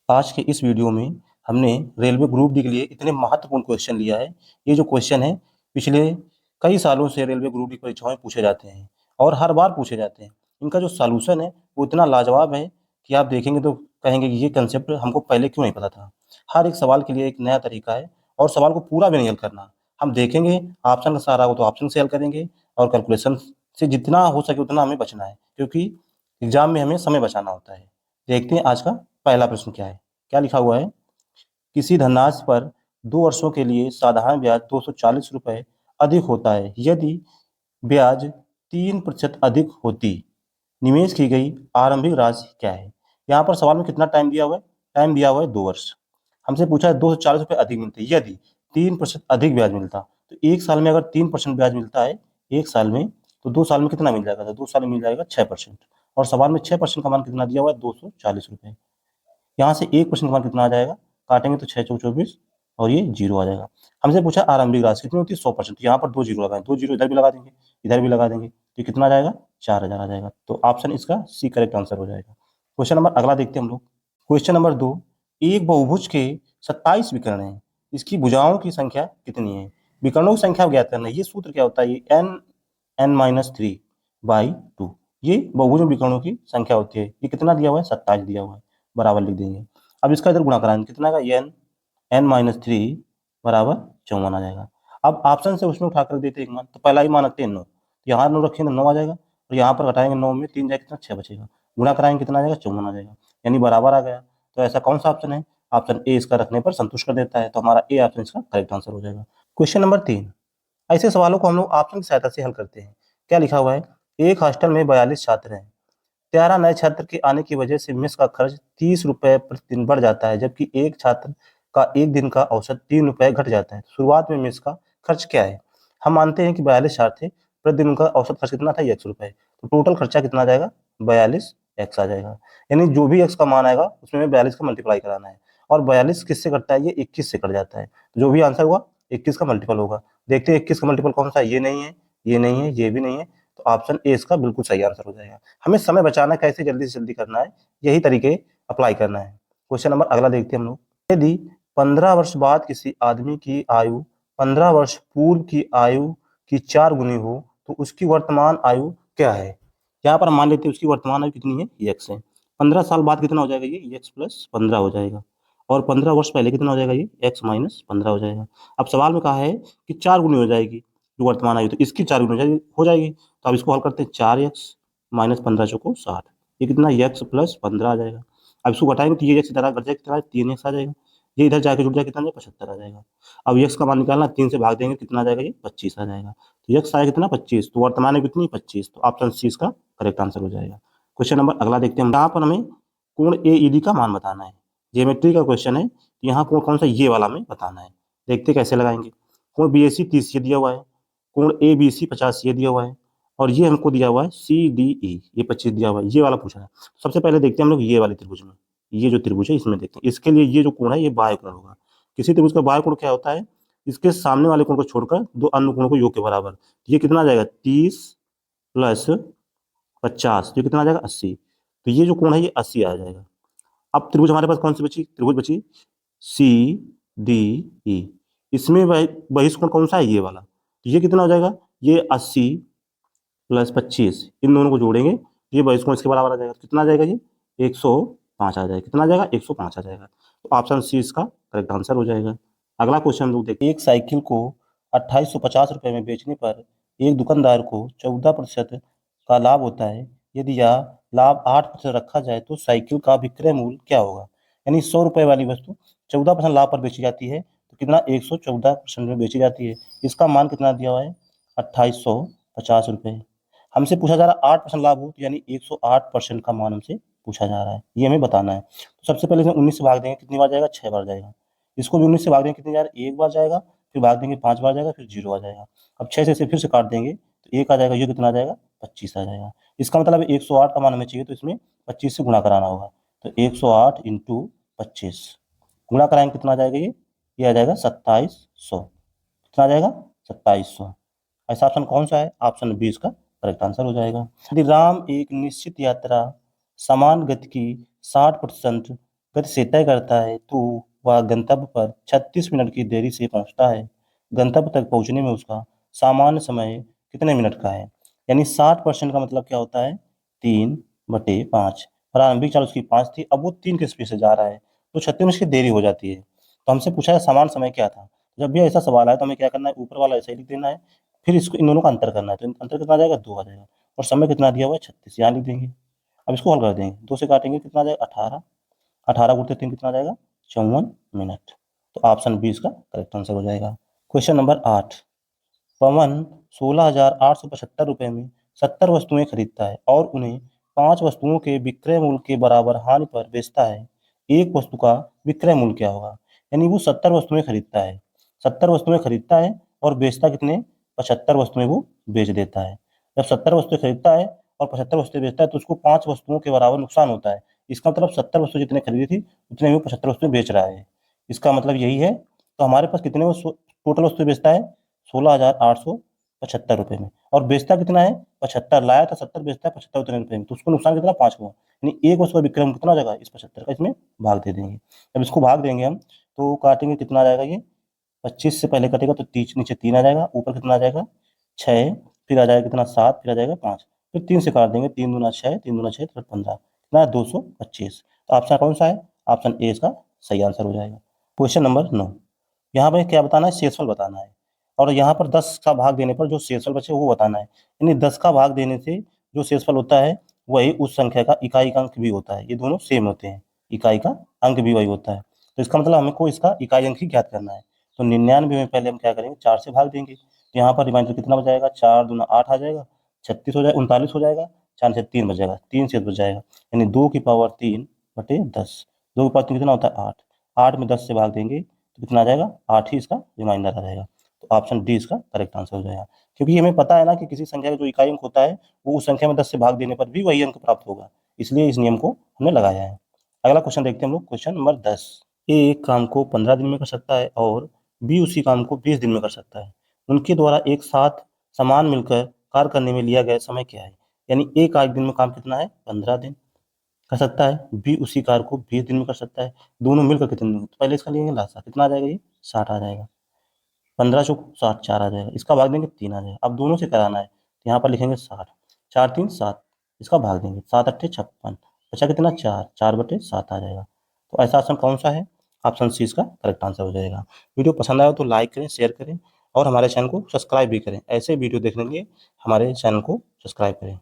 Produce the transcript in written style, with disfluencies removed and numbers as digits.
आज के इस वीडियो में हमने रेलवे ग्रुप डी के लिए इतने महत्वपूर्ण क्वेश्चन लिया है। ये जो क्वेश्चन है पिछले कई सालों से रेलवे ग्रुप डी परीक्षाओं में पूछे जाते हैं और हर बार पूछे जाते हैं। इनका जो सॉल्यूशन है वो इतना लाजवाब है कि आप देखेंगे तो कहेंगे कि ये कंसेप्ट हमको पहले क्यों नहीं पता था। हर एक सवाल के लिए एक नया तरीका है और सवाल को पूरा भी नहीं हल करना। हम देखेंगे ऑप्शन का सहारा हो तो ऑप्शन से हल करेंगे और कैलकुलेशन से जितना हो सके उतना हमें बचना है, क्योंकि एग्जाम में हमें समय बचाना होता है। देखते हैं आज का पहला प्रश्न क्या है। क्या लिखा हुआ है? किसी धनराशि पर 2 वर्षों के लिए साधारण ब्याज 240 रुपये अधिक होता है यदि ब्याज 3% अधिक होती। निवेश की गई आरंभिक राशि क्या है? यहाँ पर सवाल में कितना टाइम दिया हुआ है? टाइम दिया हुआ है 2 वर्ष। हमसे पूछा है 240 रुपये अधिक मिलते यदि 3% अधिक ब्याज मिलता। तो एक साल में अगर 3% ब्याज मिलता है एक साल में, तो 2 साल में कितना मिल जाएगा? तो 2 साल में मिल जाएगा 6%। और सवाल में 6% का मान कितना दिया हुआ है? 240 रुपये। यहाँ से 1% का मान कितना आ जाएगा? काटेंगे तो 6 चौक 24 और ये जीरो आ जाएगा। हमसे पूछा आरंभिक राशि कितनी होती है? 100%। यहाँ पर 2 जीरो लगाएं, 2 जीरो इधर भी लगा देंगे, इधर भी लगा देंगे, तो कितना आ जाएगा? 4000 आ जाएगा। तो ऑप्शन इसका सी करेक्ट आंसर हो जाएगा। क्वेश्चन नंबर अगला देखते हैं हम लोग। क्वेश्चन नंबर 2, एक बहुभुज के 27 विकर्ण हैं, इसकी भुजाओं की संख्या कितनी है? विकर्णों की संख्या ज्ञात करना है। ये सूत्र क्या होता है? ये n-3/2 ये बहुभुज विकर्णों की संख्या होती है। ये कितना दिया हुआ है? 27 दिया हुआ है, बराबर लिख देंगे। अब इसका इधर गुणा कराएंगे, कितना का? n-3 बराबर 54 आ जाएगा। अब ऑप्शन से उसमें उठाकर देते एक मान, तो पहला ही मान रखते हैं 9, तो यहाँ 9 रखेंगे तो 9 आ जाएगा, और यहाँ पर घटाएंगे 9 में 3 जाएगा कितना? 6 बचेगा। गुणा कराएंगे कितना आ जाएगा? 54 आ जाएगा, यानी बराबर आ गया। तो ऐसा कौन सा ऑप्शन है? ऑप्शन ए इसका रखने पर संतुष्ट कर देता है, तो हमारा ए ऑप्शन इसका करेक्ट आंसर हो जाएगा। क्वेश्चन नंबर 3, ऐसे सवालों को हम लोग ऑप्शन की सहायता से हल करते हैं। क्या लिखा हुआ है? एक हॉस्टल में 42 छात्र हैं। 13 नए छात्र के आने की वजह से मेस का खर्च 30 रुपए प्रतिदिन बढ़ जाता है, जबकि एक छात्र का एक दिन का औसत 3 रुपए घट जाता है। शुरुआत में मेस का खर्च क्या है? हम मानते हैं कि 42 छात्र थे, प्रतिदिन उनका औसत खर्च कितना था? 100 रुपए। तो टोटल खर्चा कितना आ जाएगा? 42 एक्स आ जाएगा, यानी जो भी एक्स का मान आएगा उसमें हमें 42 का मल्टीप्लाई कराना है। और 42 किससे कटता है? ये 21 से कट जाता है, तो जो भी आंसर हुआ 21 का मल्टीपल होगा। देखते हैं 21 का मल्टीपल कौन सा है? ये नहीं है, ये नहीं है, ये भी नहीं है, तो ऑप्शन ए इसका बिल्कुल सही आंसर हो जाएगा। हमें समय बचाना कैसे जल्दी से जल्दी करना है, यही तरीके अप्लाई करना है। क्वेश्चन नंबर अगला देखते हैं हम लोग। यदि 15 वर्ष बाद किसी आदमी की आयु 15 वर्ष पूर्व की आयु की 4 गुनी हो तो उसकी वर्तमान आयु क्या है? यहाँ पर मान लेते हैं उसकी वर्तमान आयु कितनी है? एक्स है। 15 साल बाद कितना हो जाएगा? ये एक्स प्लस 15 हो जाएगा। और 15 वर्ष पहले कितना हो जाएगा? ये एक्स माइनस 15 हो जाएगा। अब सवाल में कहा है कि 4 गुनी हो जाएगी जो वर्तमान आयु, तो इसकी 4 गुनी हो जाएगी। तो अब इसको हल करते हैं, 4x माइनस 15 चौको 60, ये कितना? x प्लस 15 आ जाएगा। अब इसको घटाएंगे तो ये x इधर घट जाएगा, कितना? 3x आ जाएगा। ये इधर जाके जुड़ जाएगा, कितना आ जाएगा? 75 आ जाएगा। अब x का मान निकालना, 3 से भाग देंगे कितना आ जाएगा? ये 25 आ जाएगा। तो x आएगा कितना? 25। तो वर्तमान में कितनी? 25। तो ऑप्शन सी इसका करेक्ट आंसर हो जाएगा। क्वेश्चन नंबर अगला देखते हैं। यहाँ पर हमें कोण AED का मान बताना है। ज्योमेट्री का क्वेश्चन है, यहाँ कोण कौन सा? ये वाला हमें बताना है। देखते कैसे लगाएंगे। कोण BAC 30 ये दिया हुआ है, कोण ABC 50 ये दिया हुआ है, और ये हमको दिया हुआ है CDE ये 25 दिया हुआ है। ये वाला पूछा है। सबसे पहले देखते हैं हम लोग ये वाले त्रिभुज में, ये जो त्रिभुज है इसमें देखते हैं। इसके लिए ये जो कोण है ये बाह्य कोण होगा। किसी त्रिभुज का बाह्य कोण क्या होता है? इसके सामने वाले कोण को छोड़कर दो अन्य कोणों को योग के बराबर। ये कितना आ जाएगा? 30 प्लस 50, ये कितना आ जाएगा? 80। तो ये जो कोण है ये 80 आ जाएगा। अब त्रिभुज हमारे पास कौन सी बची? त्रिभुज बची CDE। इसमें बहिष्कोण कौन सा है? ये वाला। तो ये कितना हो जाएगा? ये 80 प्लस 25, इन दोनों को जोड़ेंगे तो ये बहिष्कोण इसके बराबर आ जाएगा। कितना आ जाएगा? ये 105 आ जाएगा। कितना आ जाएगा? 105 आ जाएगा। तो ऑप्शन सी इसका करेक्ट आंसर हो जाएगा। अगला क्वेश्चन हम लोग देखते हैं। एक साइकिल को 2850 रुपये में बेचने पर एक दुकानदार को 14% का लाभ होता है। यदि यह लाभ 8% रखा जाए तो साइकिल का विक्रय मूल्य क्या होगा? यानी 100 रुपये वाली वस्तु 14% लाभ पर बेची जाती है, तो कितना? 114% में बेची जाती है। इसका मान कितना दिया हुआ है? 2850 रुपये। हमसे पूछा जा रहा है 8% लाभ हो, तो यानी 108% का मान हमसे पूछा जा रहा है, ये हमें बताना है। तो सबसे पहले इसमें 19 से भाग देंगे, कितनी बार जाएगा? 6 बार जाएगा। इसको भी 19 से भाग देंगे, कितनी बार? 1 बार जाएगा। फिर भाग देंगे 5 बार जाएगा, फिर 0 आ जाएगा। अब 6 से इसे फिर से काट देंगे तो 1 आ जाएगा, ये कितना आ जाएगा? 25 आ जाएगा। इसका मतलब 108 का मान हमें चाहिए, तो इसमें 25 से गुणा कराना होगा। तो 108 इंटू 25 गुणा कराएंगे, कितना आ जाएगा? ये आ जाएगा 2700। कितना आ जाएगा? 2700। ऐसा ऑप्शन कौन सा है? ऑप्शन बी इसका करेक्ट आंसर हो जाएगा। यदि राम एक निश्चित यात्रा समान गति की 60% गति तय करता है तो वह गंतव्य पर 36 मिनट की देरी से पहुंचता है। गंतव्य तक पहुंचने में उसका सामान्य समय कितने मिनट का है? यानी 60% का मतलब क्या होता है? 3/5। प्रारंभिक चाल उसकी 5 थी, अब वो 3 की स्पीड से जा रहा है तो 36 मिनट की देरी हो जाती है। तो हमसे पूछा है सामान्य समय क्या था। जब भी ऐसा सवाल आए तो हमें क्या करना है, ऊपर वाला ऐसा ही लिख देना है, फिर इसको इन दोनों का अंतर करना है। तो अंतर कितना आ जाएगा? 2 आ जाएगा। और समय कितना दिया हुआ है? 36, यहाँ लिख देंगे। अब इसको हल कर देंगे, 2 से काटेंगे कितना आ जाएगा? 18। 18 गुणित 3 कितना आ जाएगा? 54 मिनट। तो ऑप्शन बी इसका करेक्ट आंसर हो जाएगा। Question number 8। पवन 16,875 रुपये में 70 वस्तुएं खरीदता है और उन्हें 5 वस्तुओं के विक्रय मूल्य के बराबर हानि पर बेचता है। एक वस्तु का विक्रय मूल्य क्या होगा? यानी वो 70 वस्तुएं खरीदता है, 70 वस्तुएं खरीदता है और बेचता कितने? 75 वस्तुएं वो बेच देता है। जब 70 वस्तुएं खरीदता है और 75 वस्तुएं बेचता है तो उसको 5 वस्तुओं के बराबर नुकसान होता है। इसका मतलब 70 वस्तु जितने खरीदी थी उतने में वो 75 वस्तुएं बेच रहा है। इसका मतलब यही है। तो हमारे पास कितने टोटल वस्तुएं बेचता है? 16,875 रुपये में। और बेचता कितना है? 75। लाया था 70, बेचता है 75 उतने रुपये में, तो उसको नुकसान कितना? 5 हुआ। यानी एक वस्तु का विक्रय कितना हो जाएगा? इस 75 का इसमें भाग दे देंगे। जब इसको भाग देंगे हम तो काटेंगे, कितना आ जाएगा? ये 25 से पहले कटेगा तो 30, नीचे 3 आ जाएगा, ऊपर कितना आ जाएगा? 6, फिर आ जाएगा कितना? 7, फिर आ जाएगा 5, फिर 3 से काट देंगे, 3 दूना 6, 3 दूना 6, 15, कितना है? 225। तो ऑप्शन कौन सा है? ऑप्शन ए इसका सही आंसर हो जाएगा। Question number 9। यहाँ पर क्या बताना है? शेषफल बताना है। और यहाँ पर 10 का भाग देने पर जो शेषफल बचे वो बताना है। यानी 10 का भाग देने से जो शेषफल होता है वही उस संख्या का इकाई का अंक भी होता है। ये दोनों सेम होते हैं, इकाई का अंक भी वही होता है। तो इसका मतलब हमको इसका इकाई अंक ही ज्ञात करना है। तो 99 में पहले हम क्या करेंगे? 4 से भाग देंगे। तो यहाँ पर रिमाइंडर कितना बचाएगा? 4 दूना 8 आ जाएगा, 36 हो जाएगा, 39 हो जाएगा, 4 से 3 बच जाएगा, 3 से बच जाएगा। यानी 2 की पावर 3/10। 2 की पावर 3 कितना होता है? 8। 8 में 10 से भाग देंगे तो कितना आ जाएगा? 8 ही इसका रिमाइंडर आ जाएगा। तो ऑप्शन डी इसका करेक्ट आंसर हो जाएगा। क्योंकि हमें पता है ना कि किसी संख्या का जो इकाई अंक होता है वो उस संख्या में 10 से भाग देने पर भी वही अंक प्राप्त होगा, इसलिए इस नियम को हमने लगाया है। अगला क्वेश्चन देखते हैं हम लोग, क्वेश्चन नंबर 10। ए एक काम को 15 दिन में कर सकता है और बी उसी काम को 20 दिन में कर सकता है। उनके द्वारा एक साथ समान मिलकर कार्य करने में लिया गया समय क्या है? यानी ए का एक दिन में काम कितना है? 15 दिन कर सकता है, बी उसी कार्य को 20 दिन में कर सकता है। दोनों मिलकर कितने दिन? तो पहले इसका लेंगे लासा, कितना आ जाएगा? ये 60 आ जाएगा। 15 चौक 60, 4 आ जाएगा। इसका भाग देंगे 3 आ जाएगा। अब दोनों से कराना है तो यहाँ पर लिखेंगे 60, 4 3 7, इसका भाग देंगे 7 8 56, बचा कितना? 4, 4/7 आ जाएगा। तो ऐसा ऑप्शन कौन सा है? ऑप्शन सी इसका करेक्ट आंसर हो जाएगा। वीडियो पसंद आया तो लाइक करें, शेयर करें और हमारे चैनल को सब्सक्राइब भी करें। ऐसे वीडियो देखने के लिए हमारे चैनल को सब्सक्राइब करें।